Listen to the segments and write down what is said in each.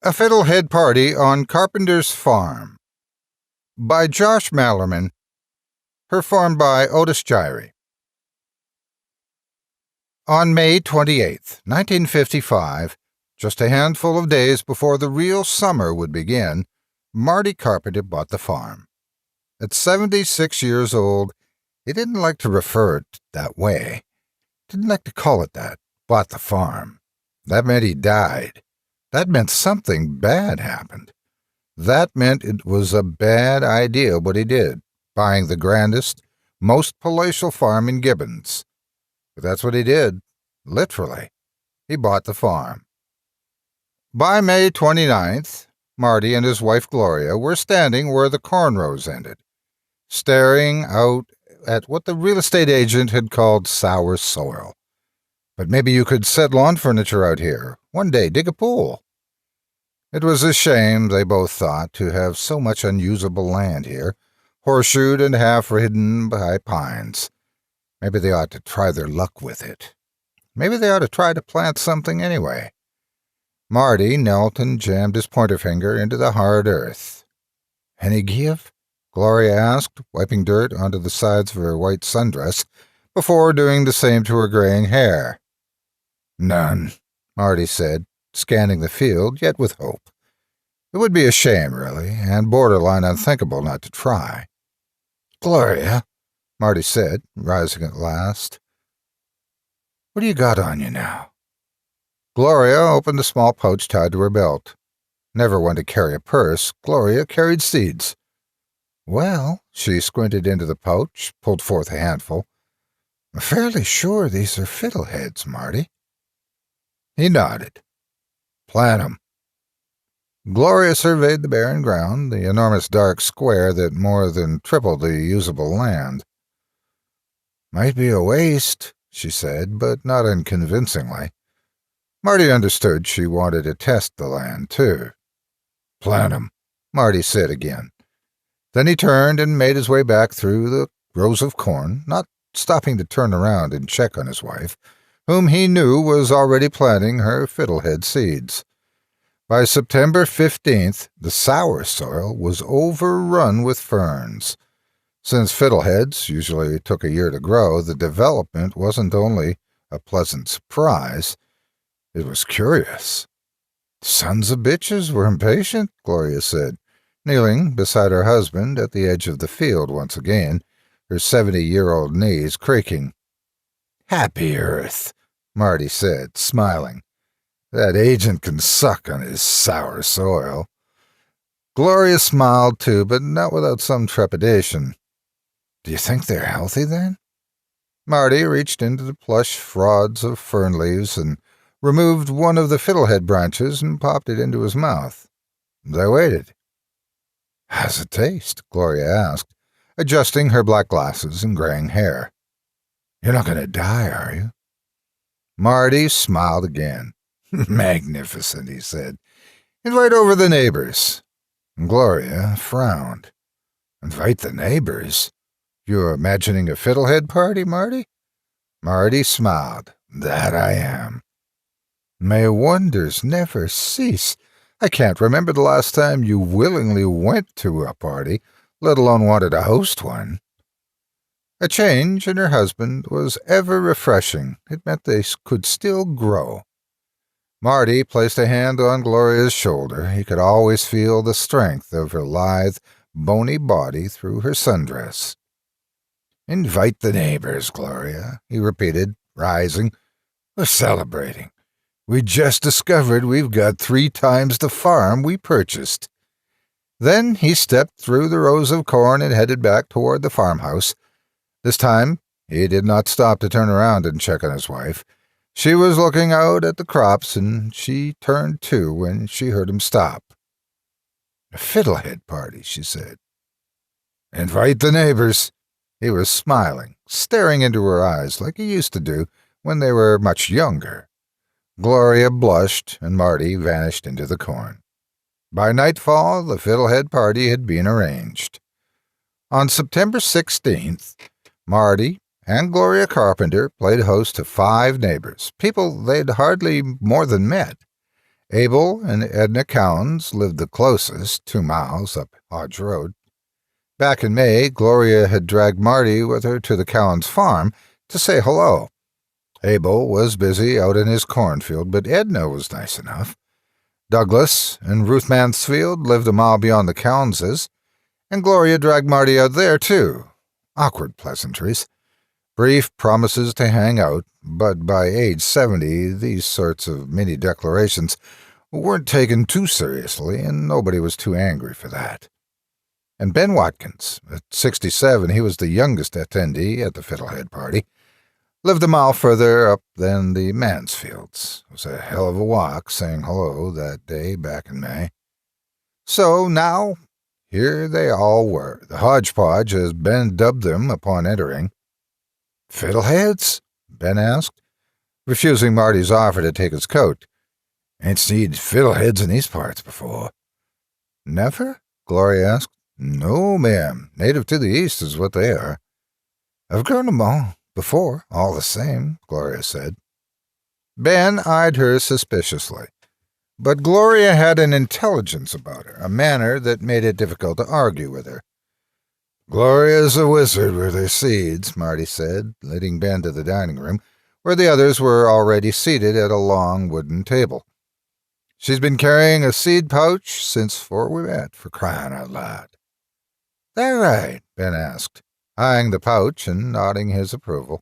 A Fiddlehead Party on Carpenter's Farm by Josh Malerman, performed by Otis Jiry. On May 28, 1955, just a handful of days before the real summer would begin, Marty Carpenter bought the farm. At 76 years old, he didn't like to refer it that way. Didn't like to call it that. Bought the farm. That meant he died. That meant something bad happened. That meant it was a bad idea what he did, buying the grandest, most palatial farm in Gibbons. But that's what he did, literally. He bought the farm. By May 29th, Marty and his wife Gloria were standing where the corn rows ended, staring out at what the real estate agent had called sour soil. But maybe you could set lawn furniture out here. One day, dig a pool. It was a shame, they both thought, to have so much unusable land here, horseshoed and half-hidden by pines. Maybe they ought to try their luck with it. Maybe they ought to try to plant something anyway. Marty knelt and jammed his pointer finger into the hard earth. "Any give?" Gloria asked, wiping dirt onto the sides of her white sundress before doing the same to her graying hair. "None," Marty said, scanning the field, yet with hope. It would be a shame, really, and borderline unthinkable not to try. "Gloria," Marty said, rising at last, "what do you got on you now?" Gloria opened a small pouch tied to her belt. Never one to carry a purse, Gloria carried seeds. "Well," she squinted into the pouch, pulled forth a handful. "I'm fairly sure these are fiddleheads, Marty." He nodded. "Plant 'em." Gloria surveyed the barren ground, the enormous dark square that more than tripled the usable land. "Might be a waste," she said, but not unconvincingly. Marty understood she wanted to test the land, too. "Plant 'em," Marty said again. Then he turned and made his way back through the rows of corn, not stopping to turn around and check on his wife, whom he knew was already planting her fiddlehead seeds. By September 15th, the sour soil was overrun with ferns. Since fiddleheads usually took a year to grow, the development wasn't only a pleasant surprise, it was curious. "Sons of bitches were impatient," Gloria said, kneeling beside her husband at the edge of the field once again, her 70-year-old knees creaking. "Happy Earth," Marty said, smiling. "That agent can suck on his sour soil." Gloria smiled too, but not without some trepidation. "Do you think they're healthy, then?" Marty reached into the plush frauds of fern leaves and removed one of the fiddlehead branches and popped it into his mouth. They waited. "How's it taste?" Gloria asked, adjusting her black glasses and graying hair. "You're not going to die, are you?" Marty smiled again. "Magnificent," he said. "Invite over the neighbors." Gloria frowned. "Invite the neighbors? You're imagining a fiddlehead party, Marty?" Marty smiled. "That I am." "May wonders never cease. I can't remember the last time you willingly went to a party, let alone wanted to host one." A change in her husband was ever refreshing. It meant they could still grow. Marty placed a hand on Gloria's shoulder. He could always feel the strength of her lithe, bony body through her sundress. "Invite the neighbors, Gloria," he repeated, rising. "We're celebrating. We just discovered we've got 3 times the farm we purchased." Then he stepped through the rows of corn and headed back toward the farmhouse. This time, he did not stop to turn around and check on his wife. She was looking out at the crops, and she turned too when she heard him stop. "A fiddlehead party," she said. "Invite the neighbors." He was smiling, staring into her eyes like he used to do when they were much younger. Gloria blushed, and Marty vanished into the corn. By nightfall, the fiddlehead party had been arranged. On September 16th, Marty and Gloria Carpenter played host to 5 neighbors, people they'd hardly more than met. Abel and Edna Cowens lived the closest, 2 miles up Hodge Road. Back in May, Gloria had dragged Marty with her to the Cowens farm to say hello. Abel was busy out in his cornfield, but Edna was nice enough. Douglas and Ruth Mansfield lived a mile beyond the Cowenses, and Gloria dragged Marty out there, too. Awkward pleasantries. Brief promises to hang out, but by age 70, these sorts of mini-declarations weren't taken too seriously, and nobody was too angry for that. And Ben Watkins, at 67, he was the youngest attendee at the Fiddlehead party, lived a mile further up than the Mansfields. It was a hell of a walk saying hello that day back in May. So now, here they all were, the hodgepodge as Ben dubbed them upon entering. "Fiddleheads?" Ben asked, refusing Marty's offer to take his coat. "Ain't seen fiddleheads in these parts before." "Never?" Gloria asked. "No, ma'am. Native to the east is what they are." "I've grown 'em all before, all the same," Gloria said. Ben eyed her suspiciously, but Gloria had an intelligence about her, a manner that made it difficult to argue with her. "Gloria's a wizard with her seeds," Marty said, leading Ben to the dining room, where the others were already seated at a long wooden table. "She's been carrying a seed pouch since 'fore we met, for crying out loud." "That right?" Ben asked, eyeing the pouch and nodding his approval.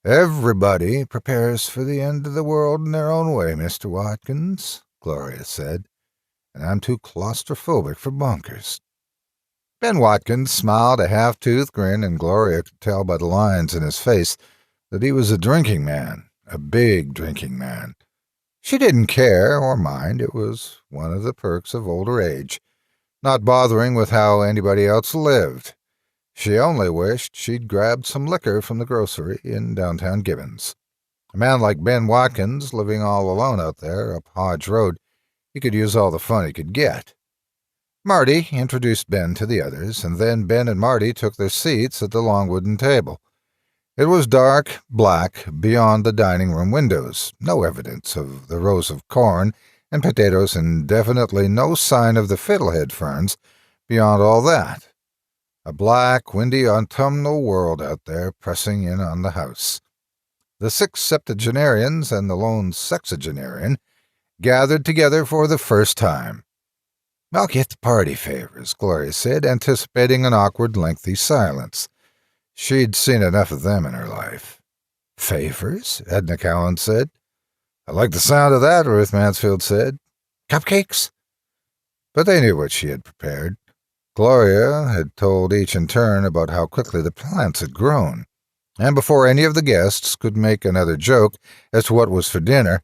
"Everybody prepares for the end of the world in their own way, Mr. Watkins," Gloria said, "and I'm too claustrophobic for bunkers." Ben Watkins smiled a half-toothed grin, and Gloria could tell by the lines in his face that he was a drinking man, a big drinking man. She didn't care or mind. It was one of the perks of older age, not bothering with how anybody else lived. She only wished she'd grabbed some liquor from the grocery in downtown Gibbons. A man like Ben Watkins, living all alone out there up Hodge Road, he could use all the fun he could get. Marty introduced Ben to the others, and then Ben and Marty took their seats at the long wooden table. It was dark, black, beyond the dining room windows, no evidence of the rows of corn and potatoes, and definitely no sign of the fiddlehead ferns beyond all that. A black, windy, autumnal world out there pressing in on the house. The 6 septuagenarians and the lone sexagenarian gathered together for the first time. "I'll get the party favors," Gloria said, anticipating an awkward, lengthy silence. She'd seen enough of them in her life. "Favors?" Edna Cowan said. "I like the sound of that," Ruth Mansfield said. "Cupcakes?" But they knew what she had prepared. Gloria had told each in turn about how quickly the plants had grown, and before any of the guests could make another joke as to what was for dinner,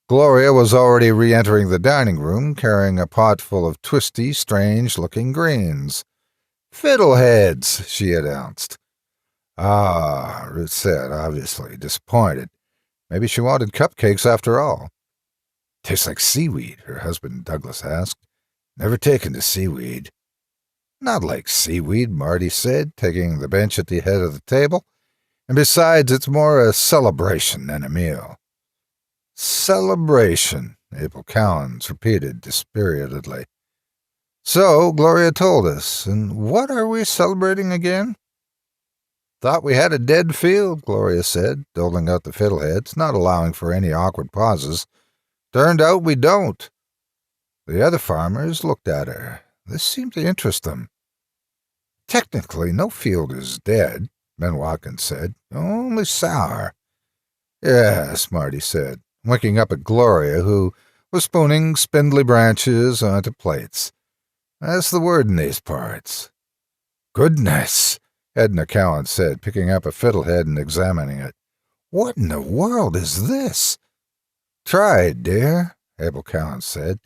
Gloria was already re-entering the dining room, carrying a pot full of twisty, strange-looking greens. "Fiddleheads," she announced. "Ah," Ruth said, obviously disappointed. Maybe she wanted cupcakes after all. "Tastes like seaweed," her husband Douglas asked. "Never taken to seaweed." "Not like seaweed," Marty said, taking the bench at the head of the table. "And besides, it's more a celebration than a meal." "Celebration," Abel Cowens repeated dispiritedly. "So, Gloria told us, and what are we celebrating again?" "Thought we had a dead field," Gloria said, doling out the fiddleheads, not allowing for any awkward pauses. "Turned out we don't." The other farmers looked at her. This seemed to interest them. "Technically, no field is dead," Ben Watkins said. "Only sour." "Yes," Marty said, winking up at Gloria, who was spooning spindly branches onto plates. "That's the word in these parts." "Goodness," Edna Cowan said, picking up a fiddlehead and examining it. "What in the world is this?" "Try it, dear," Abel Cowan said.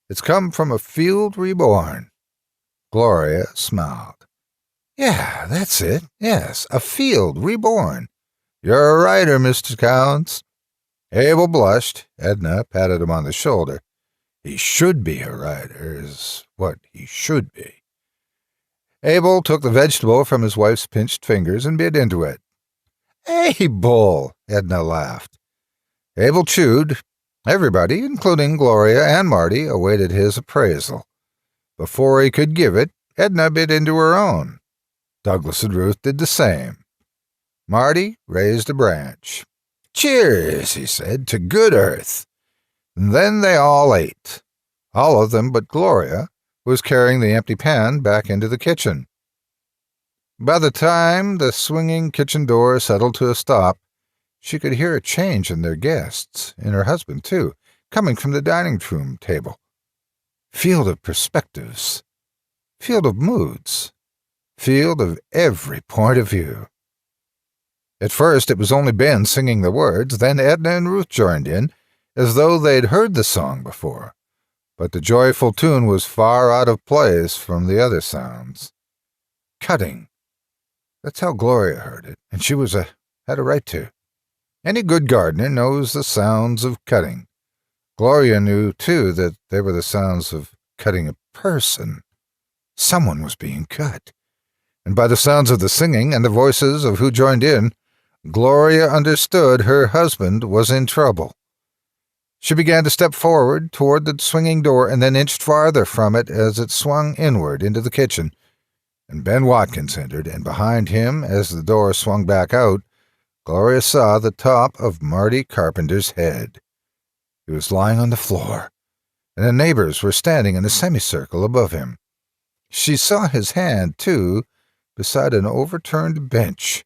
"It's come from a field reborn." Gloria smiled. "Yeah, that's it. Yes, a field reborn. You're a writer, Mr. Cowens." Abel blushed. Edna patted him on the shoulder. "He should be a writer, is what he should be." Abel took the vegetable from his wife's pinched fingers and bit into it. "Abel!" Edna laughed. Abel chewed. Everybody, including Gloria and Marty, awaited his appraisal. Before he could give it, Edna bit into her own. Douglas and Ruth did the same. Marty raised a branch. "Cheers," he said, "to good earth." And then they all ate. All of them but Gloria, who was carrying the empty pan back into the kitchen. By the time the swinging kitchen door settled to a stop, she could hear a change in their guests, in her husband, too, coming from the dining room table. Field of perspectives. Field of moods. Field of every point of view. At first it was only Ben singing the words, then Edna and Ruth joined in, as though they'd heard the song before. But the joyful tune was far out of place from the other sounds. Cutting. That's how Gloria heard it, and she had a right to. Any good gardener knows the sounds of cutting. Gloria knew, too, that they were the sounds of cutting a person. Someone was being cut. And by the sounds of the singing and the voices of who joined in, Gloria understood her husband was in trouble. She began to step forward toward the swinging door and then inched farther from it as it swung inward into the kitchen. And Ben Watkins entered, and behind him, as the door swung back out, Gloria saw the top of Marty Carpenter's head. He was lying on the floor, and the neighbors were standing in a semicircle above him. She saw his hand, too, beside an overturned bench.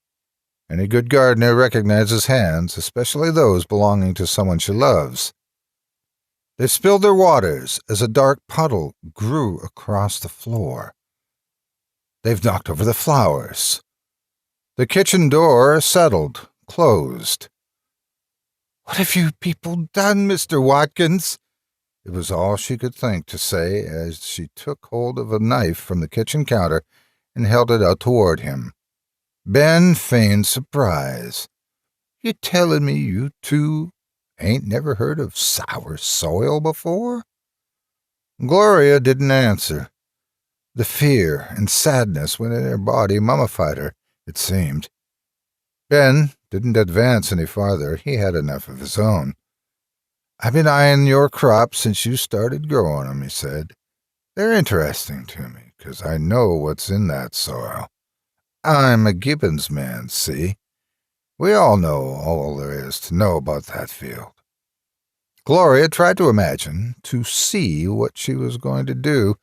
Any good gardener recognizes hands, especially those belonging to someone she loves. They spilled their waters as a dark puddle grew across the floor. They've knocked over the flowers. The kitchen door settled, closed. "What have you people done, Mr. Watkins?" It was all she could think to say as she took hold of a knife from the kitchen counter and held it out toward him. Ben feigned surprise. "You telling me you two ain't never heard of sour soil before?" Gloria didn't answer. The fear and sadness within her body mummified her, it seemed. Ben didn't advance any farther. He had enough of his own. "I've been eyeing your crops since you started growing them," he said. "They're interesting to me, 'cause I know what's in that soil. I'm a Gibbons man, see? We all know all there is to know about that field." Gloria tried to imagine, to see what she was going to do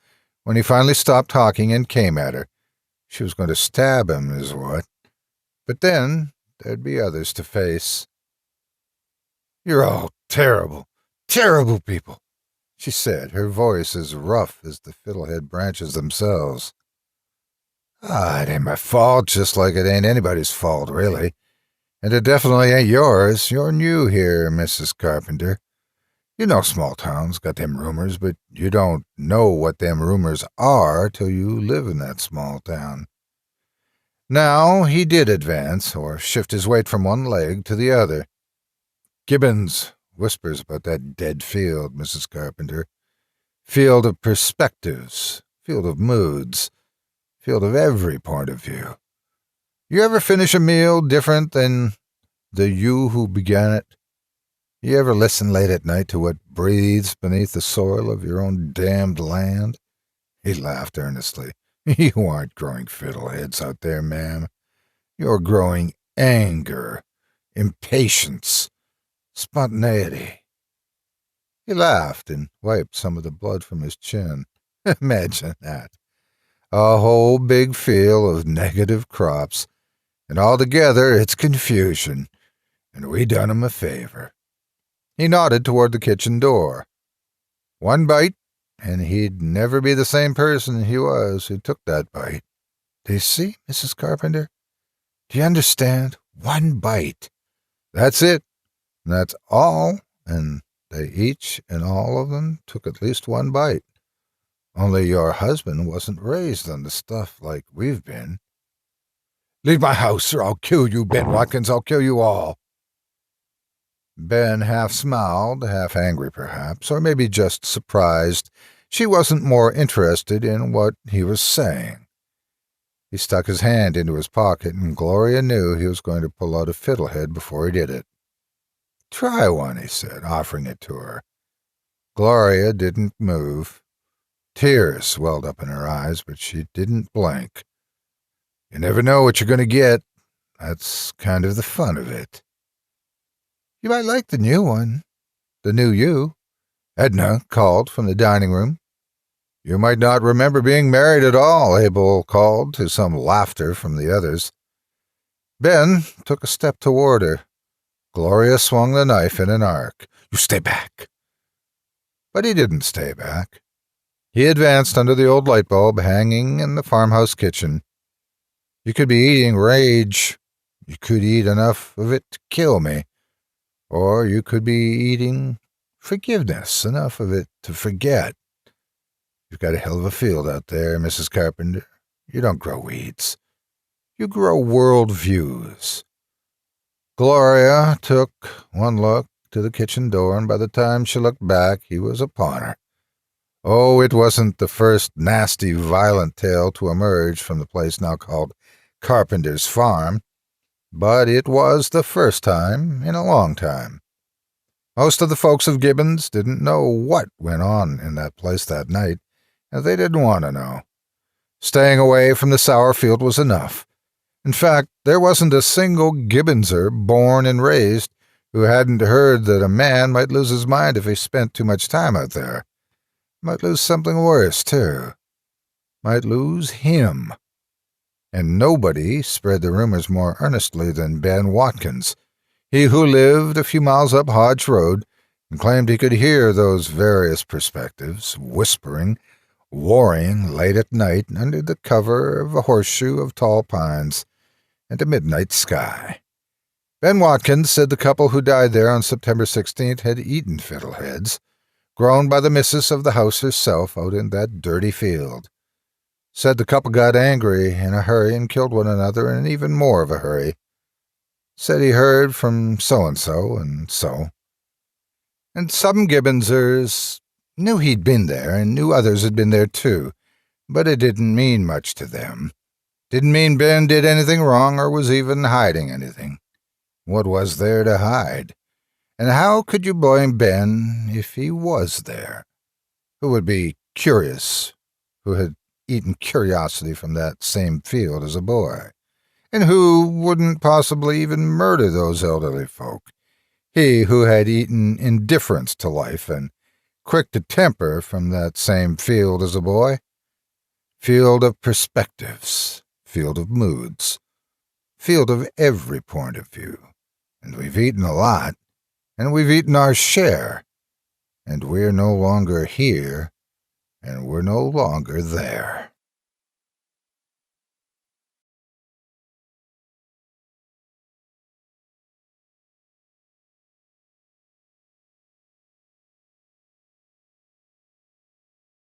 when he finally stopped talking and came at her. She was going to stab him, is what. But then there'd be others to face. "You're all terrible, terrible people," she said, her voice as rough as the Fiddlehead branches themselves. "It ain't my fault, just like it ain't anybody's fault, really. And it definitely ain't yours. You're new here, Mrs. Carpenter. You know small towns got them rumors, but you don't know what them rumors are till you live in that small town." Now he did advance, or shift his weight from one leg to the other. "Gibbons whispers about that dead field, Mrs. Carpenter. Field of perspectives, field of moods, field of every point of view. You ever finish a meal different than the you who began it? You ever listen late at night to what breathes beneath the soil of your own damned land?" He laughed earnestly. "You aren't growing fiddleheads out there, ma'am. You're growing anger, impatience, spontaneity." He laughed and wiped some of the blood from his chin. Imagine that. A whole big field of negative crops, and altogether it's confusion, and we done him a favor. He nodded toward the kitchen door. One bite, and he'd never be the same person he was who took that bite. Do you see, Mrs. Carpenter? Do you understand? One bite. That's it. That's all, and they each and all of them took at least one bite. Only your husband wasn't raised on the stuff like we've been. "Leave my house, or I'll kill you, Ben Watkins. I'll kill you all." Ben half smiled, half angry perhaps, or maybe just surprised. She wasn't more interested in what he was saying. He stuck his hand into his pocket, and Gloria knew he was going to pull out a fiddlehead before he did it. Try one, he said, offering it to her. Gloria didn't move. Tears welled up in her eyes, but she didn't blink. You never know what you're going to get. That's kind of the fun of it. You might like the new one. The new you, Edna called from the dining room. You might not remember being married at all, Abel called, to some laughter from the others. Ben took a step toward her. Gloria swung the knife in an arc. You stay back. But he didn't stay back. He advanced under the old light bulb hanging in the farmhouse kitchen. You could be eating rage. You could eat enough of it to kill me. Or you could be eating forgiveness, enough of it to forget. You've got a hell of a field out there, Mrs. Carpenter. You don't grow weeds. You grow world views. Gloria took one look to the kitchen door, and by the time she looked back, he was upon her. Oh, it wasn't the first nasty, violent tale to emerge from the place now called Carpenter's Farm, but it was the first time in a long time. Most of the folks of Gibbons didn't know what went on in that place that night, and they didn't want to know. Staying away from the sour field was enough. In fact, there wasn't a single Gibbonser born and raised who hadn't heard that a man might lose his mind if he spent too much time out there. Might lose something worse, too. Might lose him. And nobody spread the rumors more earnestly than Ben Watkins, he who lived a few miles up Hodge Road and claimed he could hear those various perspectives, whispering, warring late at night under the cover of a horseshoe of tall pines and a midnight sky. Ben Watkins said the couple who died there on September 16th had eaten fiddleheads, grown by the missus of the house herself out in that dirty field. Said the couple got angry in a hurry and killed one another in even more of a hurry. Said he heard from so-and-so and so. And some Gibbonsers knew he'd been there and knew others had been there too, but it didn't mean much to them. Didn't mean Ben did anything wrong or was even hiding anything. What was there to hide? And how could you blame Ben if he was there? Who would be curious, who had eaten curiosity from that same field as a boy, and who wouldn't possibly even murder those elderly folk? He who had eaten indifference to life and quick to temper from that same field as a boy. Field of perspectives, field of moods, field of every point of view. And we've eaten a lot, and we've eaten our share, and we're no longer here, and we're no longer there.